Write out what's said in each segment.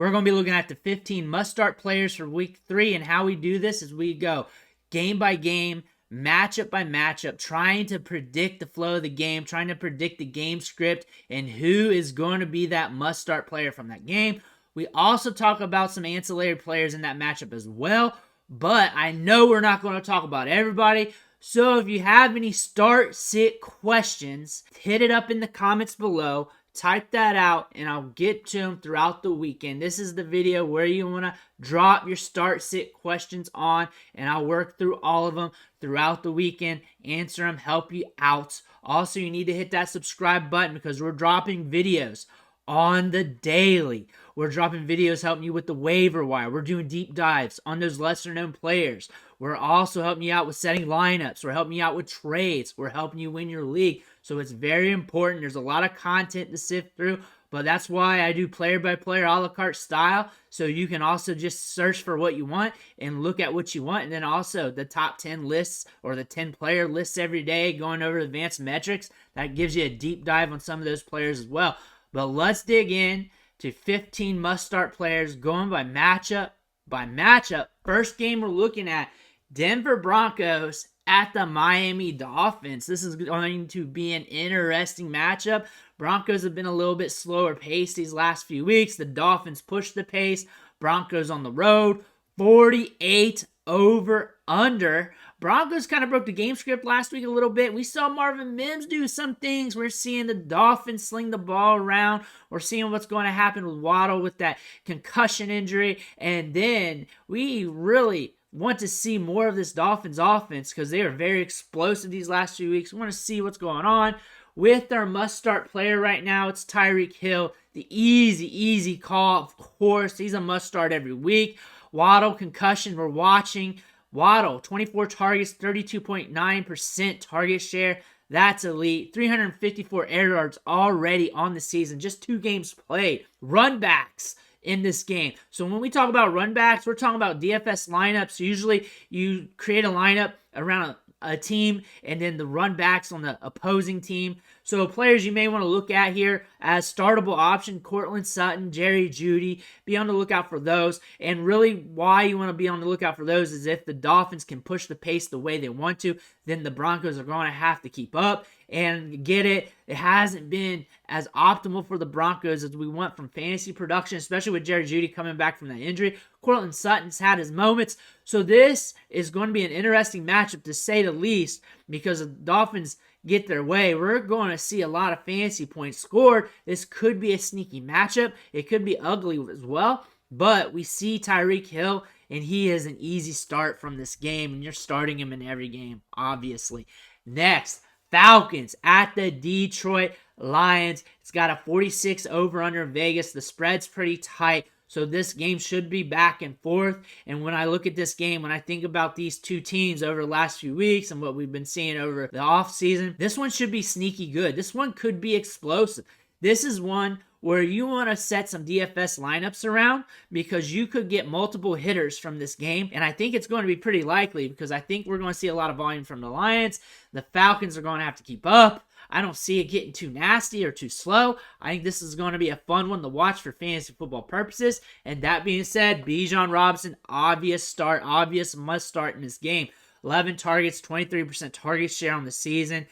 We're going to be looking at the 15 must-start players for Week 3, and how we do this is we go game by game, matchup by matchup, trying to predict the flow of the game, trying to predict the game script, and who is going to be that must-start player from that game. We also talk about some ancillary players in that matchup as well, but I know we're not going to talk about everybody. So if you have any start-sit questions, hit it up in the comments below. Type that out, and I'll get to them throughout the weekend. This is the video where you want to drop your start-sit questions on, and I'll work through all of them throughout the weekend, answer them, help you out. Also, you need to hit that subscribe button because we're dropping videos on the daily. We're dropping videos helping you with the waiver wire. We're doing deep dives on those lesser-known players. We're also helping you out with setting lineups. We're helping you out with trades. We're helping you win your league. So it's very important. There's a lot of content to sift through, but that's why I do player-by-player a la carte style, so you can also just search for what you want and look at what you want, and then also the top 10 lists or the 10-player lists every day, going over advanced metrics. That gives you a deep dive on some of those players as well. But let's dig in to 15 must-start players going by matchup by matchup. First game we're looking at, Denver Broncos at the Miami Dolphins. This is going to be an interesting matchup. Broncos have been a little bit slower paced these last few weeks. The Dolphins pushed the pace. Broncos on the road, 48 over under. Broncos kind of broke the game script last week a little bit. We saw Marvin Mims do some things. We're seeing the Dolphins sling the ball around. We're seeing what's going to happen with Waddle with that concussion injury. And then we really want to see more of this Dolphins offense because they are very explosive these last few weeks. We want to see what's going on. With our must-start player right now, it's Tyreek Hill. The easy call, of course. He's a must-start every week. Waddle, concussion, we're watching. Waddle, 24 targets, 32.9% target share. That's elite. 354 air yards already on the season. Just 2 games played. Run backs in this game. So when we talk about run backs, we're talking about DFS lineups. Usually you create a lineup around a team and then the run backs on the opposing team. So players you may want to look at here as startable option, Cortland Sutton, Jerry Jeudy. Be on the lookout for those. And really why you want to be on the lookout for those is if the Dolphins can push the pace the way they want to, then the Broncos are going to have to keep up. And get it, it hasn't been as optimal for the Broncos as we want from fantasy production, especially with Jerry Jeudy coming back from that injury. Cortland Sutton's had his moments. So this is going to be an interesting matchup to say the least because the Dolphins get their way. We're going to see a lot of fantasy points scored. This could be a sneaky matchup. It could be ugly as well. But we see Tyreek Hill, and he is an easy start from this game, and you're starting him in every game, obviously. Next, Falcons at the Detroit Lions. It's got a 46 over-under in Vegas. The spread's pretty tight, so this game should be back and forth. And when I look at this game, when I think about these two teams over the last few weeks and what we've been seeing over the offseason, this one should be sneaky good. This one could be explosive. This is one where you want to set some DFS lineups around because you could get multiple hitters from this game. And I think it's going to be pretty likely because I think we're going to see a lot of volume from the Lions. The Falcons are going to have to keep up. I don't see it getting too nasty or too slow. I think this is going to be a fun one to watch for fantasy football purposes. And that being said, Bijan Robinson, obvious start, obvious must start in this game. 11 targets, 23% target share on the season.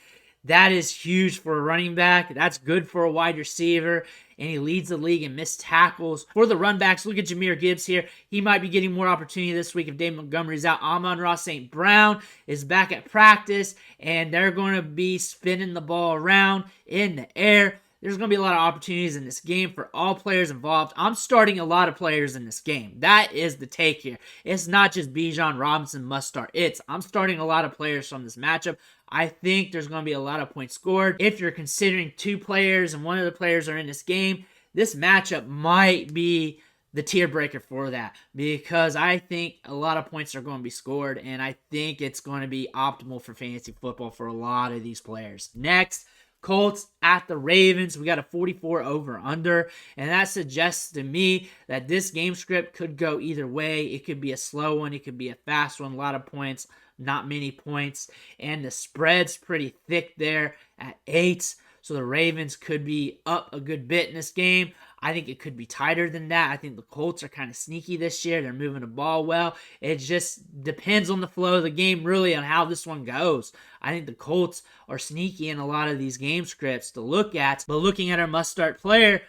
That is huge for a running back. That's good for a wide receiver. And he leads the league in missed tackles. For the run backs, look at Jahmyr Gibbs here. He might be getting more opportunity this week if Dave Montgomery's out. Amon-Ra St. Brown is back at practice. And they're going to be spinning the ball around in the air. There's going to be a lot of opportunities in this game for all players involved. I'm starting a lot of players in this game. That is the take here. It's not just Bijan Robinson must start. I'm starting a lot of players from this matchup. I think there's going to be a lot of points scored. If you're considering 2 players and one of the players are in this game, this matchup might be the tier breaker for that because I think a lot of points are going to be scored and I think it's going to be optimal for fantasy football for a lot of these players. Next, Colts at the Ravens. We got a 44 over under, and that suggests to me that this game script could go either way. It could be a slow one, it could be a fast one, a lot of points, not many points, and the spread's pretty thick there at 8. So the Ravens could be up a good bit in this game. I think it could be tighter than that. I think the Colts are kind of sneaky this year. They're moving the ball well. It just depends on the flow of the game, really, on how this one goes. I think the Colts are sneaky in a lot of these game scripts to look at. But looking at our must-start player,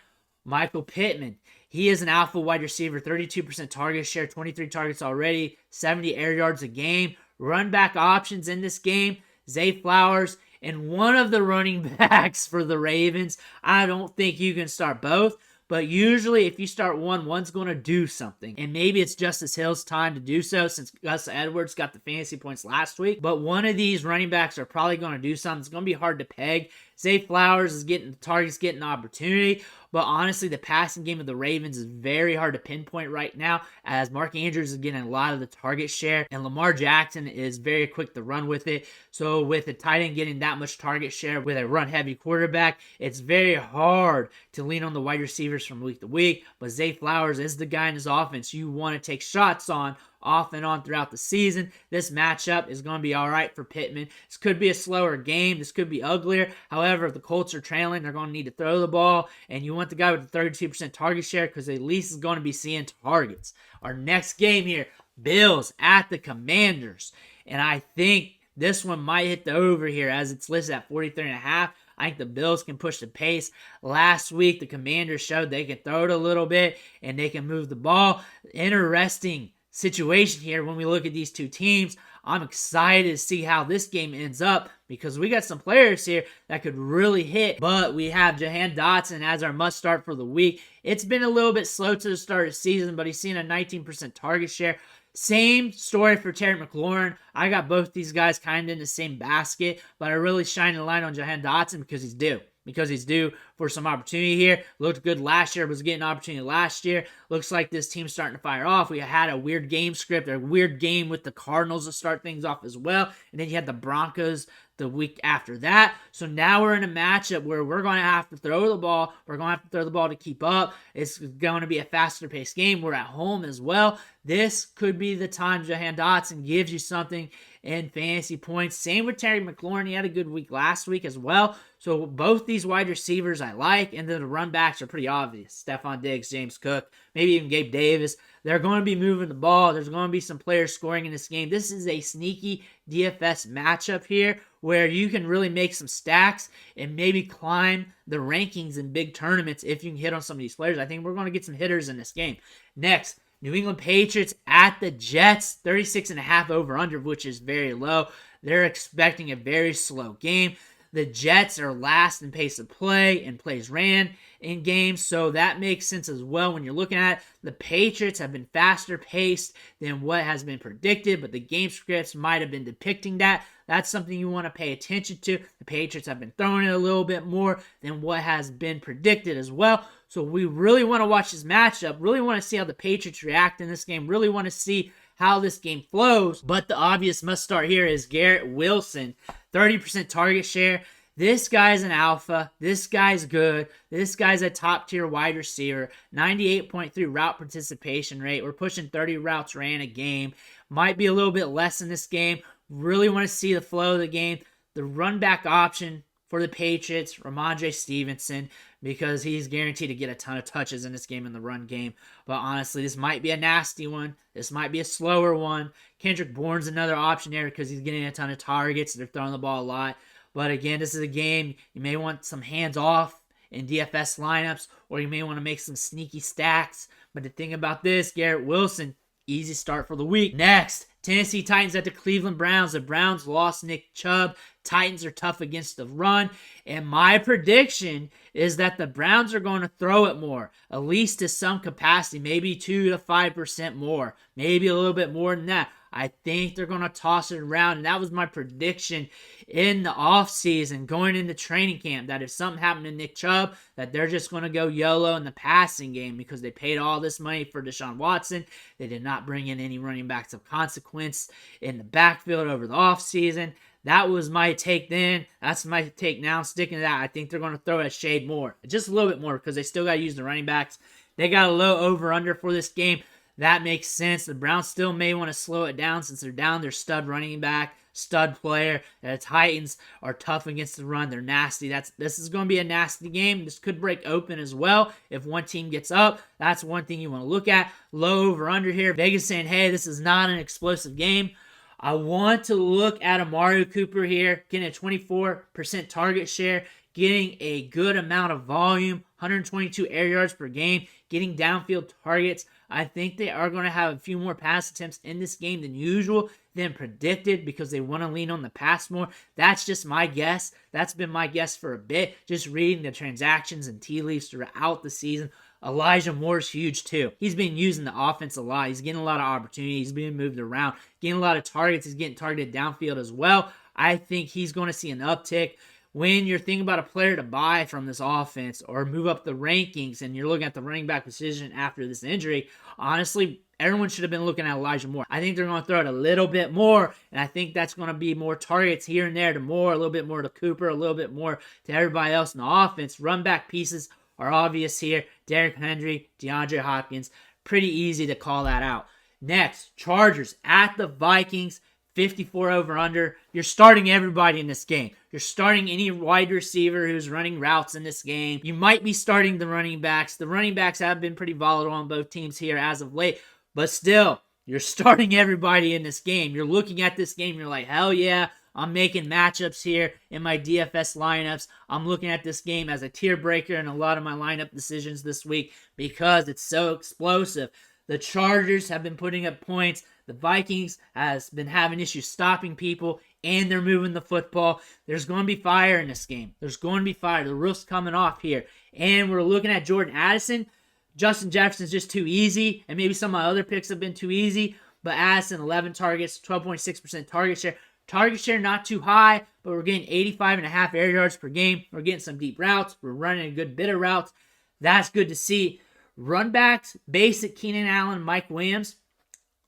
Michael Pittman. He is an alpha wide receiver, 32% target share, 23 targets already, 70 air yards a game. Run back options in this game, Zay Flowers and one of the running backs for the Ravens. I don't think you can start both. But usually if you start one, one's going to do something. And maybe it's Justice Hill's time to do so since Gus Edwards got the fantasy points last week. But one of these running backs are probably going to do something. It's going to be hard to peg. Zay Flowers is getting the targets, getting the opportunity. But honestly, the passing game of the Ravens is very hard to pinpoint right now as Mark Andrews is getting a lot of the target share and Lamar Jackson is very quick to run with it. So with a tight end getting that much target share with a run-heavy quarterback, it's very hard to lean on the wide receivers from week to week. But Zay Flowers is the guy in his offense you want to take shots on off and on throughout the season. This matchup is going to be all right for Pittman. This could be a slower game. This could be uglier. However, if the Colts are trailing, they're going to need to throw the ball, and you want the guy with the 32% target share because at least is going to be seeing targets. Our next game here, Bills at the Commanders, and I think this one might hit the over here as it's listed at 43.5. I think the Bills can push the pace. Last week, the Commanders showed they can throw it a little bit and they can move the ball. Interesting situation here when we look at these two teams. I'm excited to see how this game ends up because we got some players here that could really hit, but we have Jahan Dotson as our must start for the week. It's been a little bit slow to the start of the season, but he's seen a 19% target share. Same story for Terry McLaurin. I got both these guys kind of in the same basket, but I really shine the light on Jahan Dotson because he's due. Because he's due for some opportunity here. Looked good last year, was getting an opportunity last year. Looks like this team's starting to fire off. We had a weird game script, a weird game with the Cardinals to start things off as well. And then you had the Broncos the week after that. So now we're in a matchup where we're going to have to throw the ball. We're going to have to throw the ball to keep up. It's going to be a faster paced game. We're at home as well. This could be the time Jahan Dotson gives you something in fantasy points. Same with Terry McLaurin. He had a good week last week as well. So both these wide receivers I like, and then the run backs are pretty obvious. Stephon Diggs, James Cook, maybe even Gabe Davis. They're going to be moving the ball. There's going to be some players scoring in this game. This is a sneaky DFS matchup here where you can really make some stacks and maybe climb the rankings in big tournaments if you can hit on some of these players. I think we're going to get some hitters in this game. Next, New England Patriots at the Jets, 36.5 over-under, which is very low. They're expecting a very slow game. The Jets are last in pace of play and plays ran in games, so that makes sense as well when you're looking at it. The Patriots have been faster paced than what has been predicted, but the game scripts might have been depicting that. That's something you want to pay attention to. The Patriots have been throwing it a little bit more than what has been predicted as well. So we really want to watch this matchup, really want to see how the Patriots react in this game, really want to see how this game flows. But the obvious must start here is Garrett Wilson, 30% target share. This guy's an alpha. This guy's good. This guy's a top-tier wide receiver. 98.3 route participation rate. We're pushing 30 routes ran a game. Might be a little bit less in this game. Really want to see the flow of the game. The run back option for the Patriots, Ramondre Stevenson, because he's guaranteed to get a ton of touches in this game in the run game. But honestly, this might be a nasty one. This might be a slower one. Kendrick Bourne's another option there because he's getting a ton of targets. They're throwing the ball a lot. But again, this is a game you may want some hands off in DFS lineups, or you may want to make some sneaky stacks. But the thing about this, Garrett Wilson, easy start for the week. Next, Tennessee Titans at the Cleveland Browns. The Browns lost Nick Chubb. Titans are tough against the run. And my prediction is that the Browns are going to throw it more, at least to some capacity, maybe 2 to 5% more, maybe a little bit more than that. I think they're going to toss it around, and that was my prediction in the offseason, going into training camp, that if something happened to Nick Chubb, that they're just going to go YOLO in the passing game because they paid all this money for Deshaun Watson. They did not bring in any running backs of consequence in the backfield over the offseason. That was my take then. That's my take now. Sticking to that, I think they're going to throw it a shade more. Just a little bit more because they still got to use the running backs. They got a low over-under for this game. That makes sense. The Browns still may want to slow it down since they're down their stud running back. stud player. The Titans are tough against the run. They're nasty. This is going to be a nasty game. This could break open as well. If one team gets up, that's one thing you want to look at. Low over under here. Vegas saying, hey, this is not an explosive game. I want to look at Amari Cooper here, getting a 24% target share, getting a good amount of volume, 122 air yards per game, getting downfield targets. I think they are going to have a few more pass attempts in this game than usual, than predicted, because they want to lean on the pass more. That's just my guess. That's been my guess for a bit, just reading the transactions and tea leaves throughout the season. Elijah Moore's huge too. He's been using the offense a lot. He's getting a lot of opportunities. He's being moved around, getting a lot of targets. He's getting targeted downfield as well. I think he's going to see an uptick. When you're thinking about a player to buy from this offense or move up the rankings and you're looking at the running back position after this injury, honestly, everyone should have been looking at Elijah Moore. I think they're going to throw it a little bit more, and I think that's going to be more targets here and there to Moore, a little bit more to Cooper, a little bit more to everybody else in the offense. Run back pieces are obvious here. Derrick Henry, DeAndre Hopkins, pretty easy to call that out. Next, Chargers at the Vikings. 54 over under. You're starting everybody in this game. You're starting any wide receiver who's running routes in this game. You might be starting the running backs. The running backs have been pretty volatile on both teams here as of late, but still, you're starting everybody in this game. You're looking at this game, you're like, hell yeah, I'm making matchups here in my DFS lineups. I'm looking at this game as a tier breaker in a lot of my lineup decisions this week because it's so explosive. The Chargers have been putting up points. The Vikings has been having issues stopping people, and they're moving the football. There's going to be fire in this game. There's going to be fire. The roof's coming off here. And we're looking at Jordan Addison. Justin Jefferson's just too easy, and maybe some of my other picks have been too easy. But Addison, 11 targets, 12.6% target share. Target share not too high, but we're getting 85.5 air yards per game. We're getting some deep routes. We're running a good bit of routes. That's good to see. Run backs, basic Keenan Allen, Mike Williams.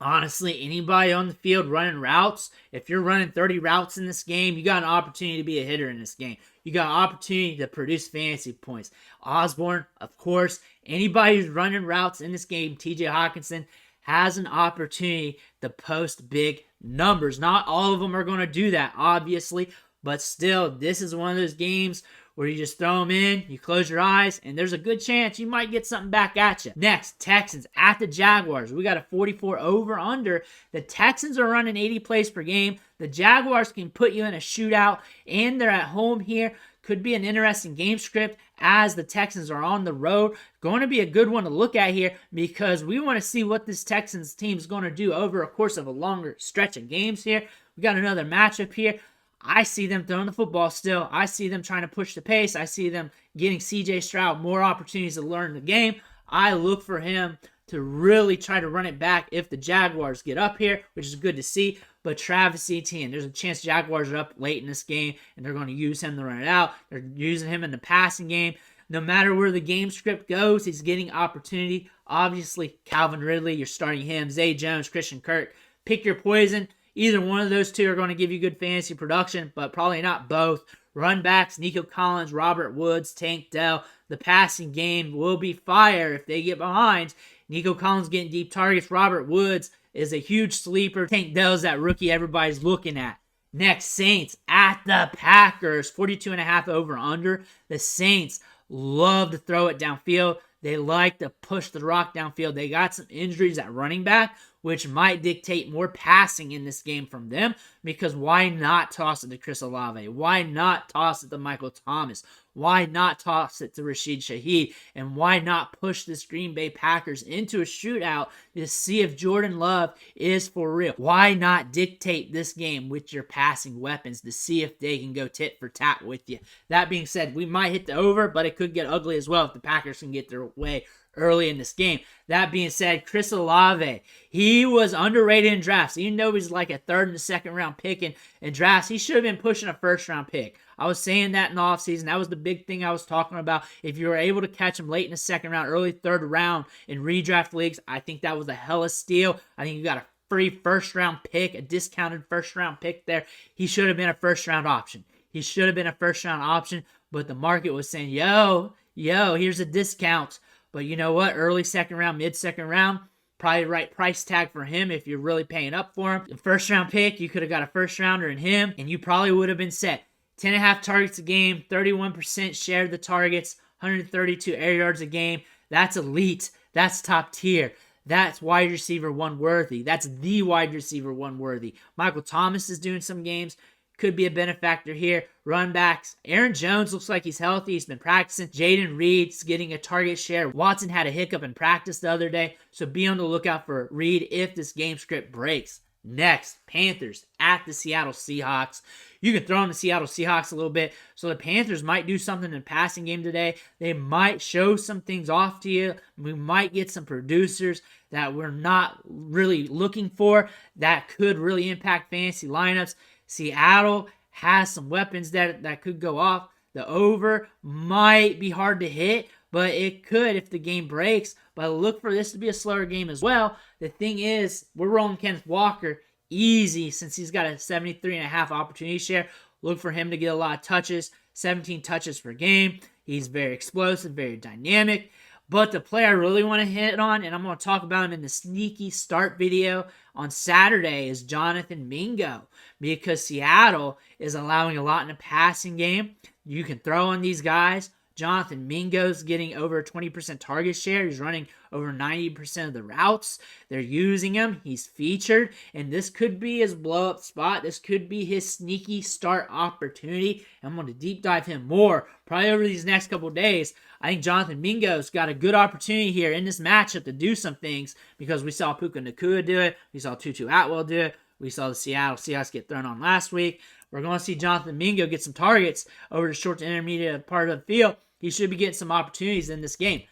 Honestly, anybody on the field running routes, if you're running 30 routes in this game, you got an opportunity to be a hitter in this game. You got an opportunity to produce fantasy points. Osborne, of course, anybody who's running routes in this game, TJ Hawkinson, has an opportunity to post big numbers. Not all of them are going to do that, obviously, but still, this is one of those games where you just throw them in, you close your eyes, and there's a good chance you might get something back at you. Next, Texans at the Jaguars. We got a 44 over-under. The Texans are running 80 plays per game. The Jaguars can put you in a shootout, and they're at home here. Could be an interesting game script as the Texans are on the road. Going to be a good one to look at here because we want to see what this Texans team is going to do over a course of a longer stretch of games here. We got another matchup here. I see them throwing the football still. I see them trying to push the pace. I see them getting C.J. Stroud more opportunities to learn the game. I look for him to really try to run it back if the Jaguars get up here, which is good to see. But Travis Etienne, there's a chance Jaguars are up late in this game, and they're going to use him to run it out. They're using him in the passing game. No matter where the game script goes, he's getting opportunity. Obviously, Calvin Ridley, you're starting him. Zay Jones, Christian Kirk. Pick your poison. Either one of those two are going to give you good fantasy production, but probably not both. Run backs, Nico Collins, Robert Woods, Tank Dell. The passing game will be fire if they get behind. Nico Collins getting deep targets. Robert Woods is a huge sleeper. Tank Dell's that rookie everybody's looking at. Next, Saints at the Packers. 42.5 over under. The Saints love to throw it downfield. They like to push the rock downfield. They got some injuries at running back, which might dictate more passing in this game from them, because why not toss it to Chris Olave? Why not toss it to Michael Thomas? Why not toss it to Rashid Shaheed? And why not push this Green Bay Packers into a shootout to see if Jordan Love is for real? Why not dictate this game with your passing weapons to see if they can go tit for tat with you? That being said, we might hit the over, but it could get ugly as well if the Packers can get their way early in this game. That being said, Chris Olave, he was underrated in drafts. Even though he's like a third and second round pick in drafts, he should have been pushing a first round pick. I was saying that in the offseason. That was the big thing I was talking about. If you were able to catch him late in the second round, early third round in redraft leagues, I think that was a hella steal. I think you got a free first round pick, a discounted first round pick there. He should have been a first round option. He should have been a first round option, but the market was saying, yo, here's a discount. But you know what? Early second round, mid second round, Probably the right price tag for him if you're really paying up for him. The first round pick, you could have got a first rounder in him, and you probably would have been set. 10.5 targets a game, 31% share of the targets, 132 air yards a game. That's elite. That's top tier. That's wide receiver one worthy. That's the wide receiver one worthy. Michael Thomas is doing some games. Could be a benefactor here. Run backs. Aaron Jones looks like he's healthy. He's been practicing. Jaden Reed's getting a target share. Watson had a hiccup in practice the other day, so be on the lookout for Reed if this game script breaks. Next, Panthers at the Seattle Seahawks. You can throw in the Seattle Seahawks a little bit. So the Panthers might do something in the passing game today. They might show some things off to you. We might get some producers that we're not really looking for that could really impact fantasy lineups. Seattle has some weapons that could go off. The over might be hard to hit, but it could if the game breaks. But look for this to be a slower game as well. The thing is, we're rolling Kenneth Walker easy since he's got a 73.5 opportunity share. Look for him to get a lot of touches, 17 touches per game. He's very explosive, very dynamic. But the player I really want to hit on, and I'm going to talk about him in the sneaky start video on Saturday, is Jonathan Mingo, because Seattle is allowing a lot in the passing game. You can throw on these guys. Jonathan Mingo's getting over a 20% target share. He's running over 90% of the routes. They're using him. He's featured. And this could be his blow-up spot. This could be his sneaky start opportunity. I'm going to deep dive him more probably over these next couple of days. I think Jonathan Mingo's got a good opportunity here in this matchup to do some things because we saw Puka Nacua do it. We saw Tutu Atwell do it. We saw the Seattle Seahawks get thrown on last week. We're going to see Jonathan Mingo get some targets over the short to intermediate part of the field. He should be getting some opportunities in this game.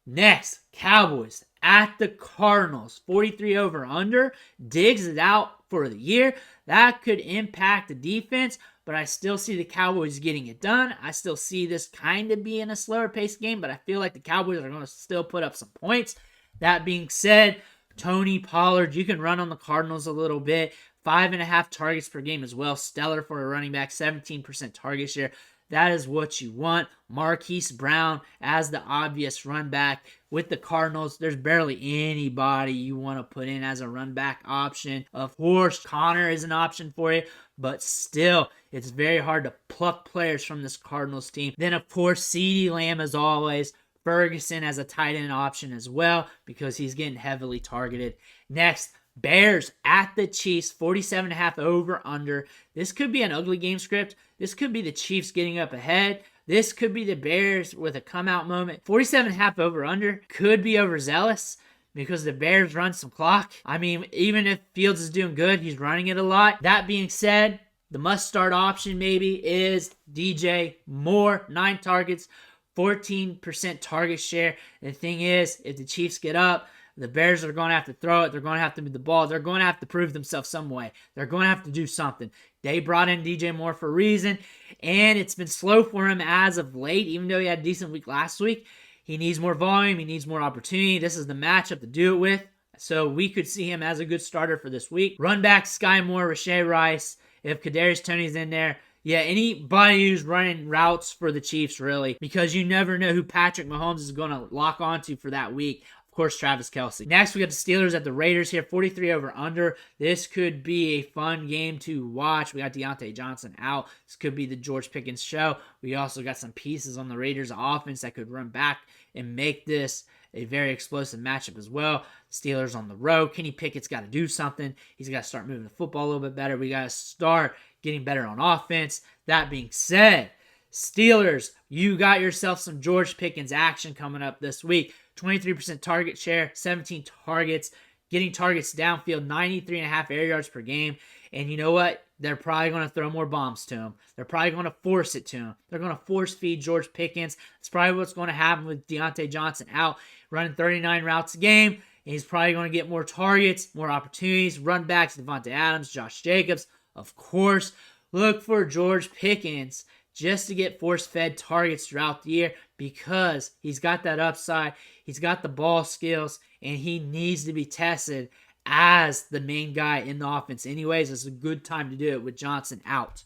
Next, Cowboys at the Cardinals. 43 over under. Diggs is out for the year. That could impact the defense, but I still see the Cowboys getting it done. I still see this kind of being a slower paced game, but I feel like the Cowboys are going to still put up some points. That being said, Tony Pollard, you can run on the Cardinals a little bit. 5.5 targets per game as well. Stellar for a running back. 17% target share. That is what you want. Marquise Brown as the obvious run back. With the Cardinals, there's barely anybody you want to put in as a run back option. Of course, Connor is an option for you, but still, it's very hard to pluck players from this Cardinals team. Then, of course, CeeDee Lamb as always. Ferguson as a tight end option as well because he's getting heavily targeted. Next, Bears at the Chiefs, 47.5 over under. This could be an ugly game script. This could be the Chiefs getting up ahead. This could be the Bears with a come out moment. 47.5 over under could be overzealous because the Bears run some clock. I mean, even if Fields is doing good, he's running it a lot. That being said, the must start option maybe is DJ Moore. 9 targets, 14% target share. The thing is, if the Chiefs get up, the Bears are going to have to throw it. They're going to have to move the ball. They're going to have to prove themselves some way. They're going to have to do something. They brought in DJ Moore for a reason, and it's been slow for him as of late, even though he had a decent week last week. He needs more volume. He needs more opportunity. This is the matchup to do it with, so we could see him as a good starter for this week. Run back, Sky Moore, Rashae Rice. If Kadarius Toney's in there, yeah, anybody who's running routes for the Chiefs, really, because you never know who Patrick Mahomes is going to lock onto for that week. Of course, Travis Kelce. Next, we got the Steelers at the Raiders here, 43 over under. This could be a fun game to watch. We got Deontay Johnson out. This could be the George Pickens show. We also got some pieces on the Raiders offense that could run back and make this a very explosive matchup as well. Steelers on the road. Kenny Pickett's got to do something. He's got to start moving the football a little bit better. We got to start getting better on offense. That being said, Steelers, you got yourself some George Pickens action coming up this week. 23% target share, 17 targets, getting targets downfield, 93.5 air yards per game. And you know what? They're probably going to throw more bombs to him. They're probably going to force it to him. They're going to force feed George Pickens. That's probably what's going to happen with Deontay Johnson out, running 39 routes a game. And he's probably going to get more targets, more opportunities, run backs, Devontae Adams, Josh Jacobs. Of course, look for George Pickens just to get force-fed targets throughout the year because he's got that upside, he's got the ball skills, and he needs to be tested as the main guy in the offense. Anyways, it's a good time to do it with Johnson out.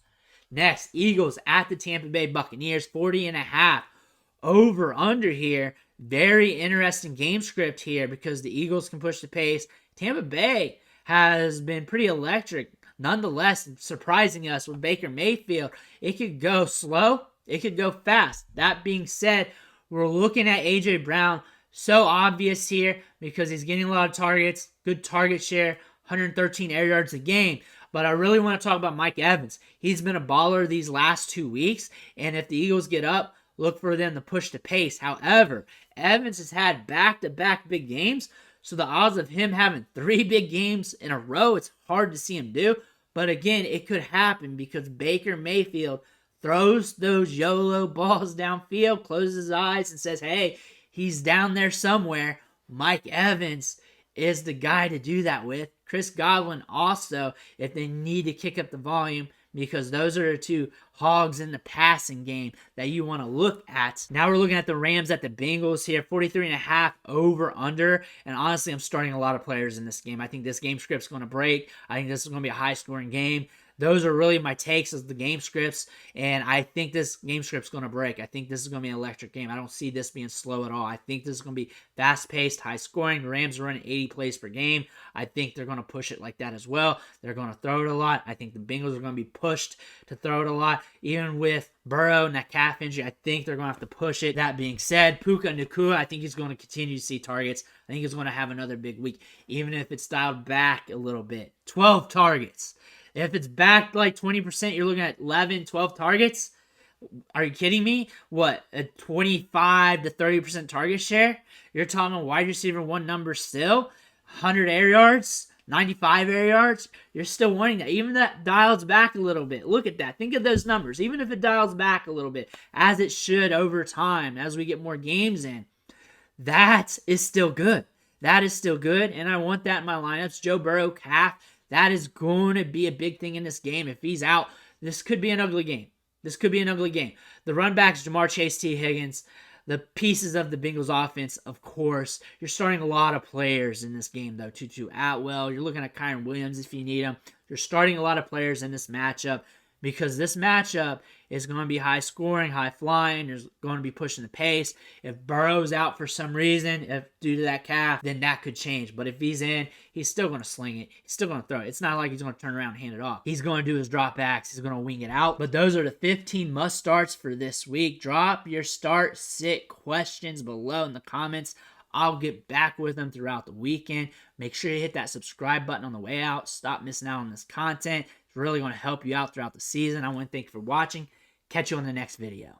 Next, Eagles at the Tampa Bay Buccaneers, 40.5 over under here. Very interesting game script here because the Eagles can push the pace. Tampa Bay has been pretty electric. Nonetheless, surprising us with Baker Mayfield. It could go slow. It could go fast. That being said, we're looking at A.J. Brown. So obvious here because he's getting a lot of targets. Good target share. 113 air yards a game. But I really want to talk about Mike Evans. He's been a baller these last 2 weeks. And if the Eagles get up, look for them to push the pace. However, Evans has had back-to-back big games. So the odds of him having 3 big games in a row, it's hard to see him do. But again, it could happen because Baker Mayfield throws those YOLO balls downfield, closes his eyes, and says, hey, he's down there somewhere. Mike Evans is the guy to do that with. Chris Godwin also, if they need to kick up the volume, because those are the two hogs in the passing game that you want to look at. Now we're looking at the Rams at the Bengals here, 43.5 over under. And honestly, I'm starting a lot of players in this game. I think this game script's going to break. I think this is going to be a high scoring game. Those are really my takes as the game scripts, and I think this game script's going to break. I think this is going to be an electric game. I don't see this being slow at all. I think this is going to be fast-paced, high-scoring. The Rams are running 80 plays per game. I think they're going to push it like that as well. They're going to throw it a lot. I think the Bengals are going to be pushed to throw it a lot. Even with Burrow and that calf injury, I think they're going to have to push it. That being said, Puka Nacua, I think he's going to continue to see targets. I think he's going to have another big week, even if it's dialed back a little bit. 12 targets. If it's back like 20%, you're looking at 11, 12 targets. Are you kidding me? What, a 25 to 30% target share? You're talking wide receiver one number still? 100 air yards? 95 air yards? You're still wanting that. Even that dials back a little bit. Look at that. Think of those numbers. Even if it dials back a little bit, as it should over time, as we get more games in, that is still good. That is still good, and I want that in my lineups. Joe Burrow, calf. That is going to be a big thing in this game. If he's out, this could be an ugly game. This could be an ugly game. The run backs, Jamar Chase, T. Higgins, the pieces of the Bengals offense, of course. You're starting a lot of players in this game, though. Tutu Atwell. You're looking at Kyron Williams if you need him. You're starting a lot of players in this matchup because this matchup is going to be high scoring, high flying. There's going to be pushing the pace. If Burrow's out for some reason, if due to that calf, then that could change. But if he's in, he's still going to sling it. He's still going to throw it. It's not like he's going to turn around and hand it off. He's going to do his drop backs. He's going to wing it out. But those are the 15 must starts for this week. Drop your start, sit questions below in the comments. I'll get back with them throughout the weekend. Make sure you hit that subscribe button on the way out. Stop missing out on this content. It's really going to help you out throughout the season. I want to thank you for watching. Catch you on the next video.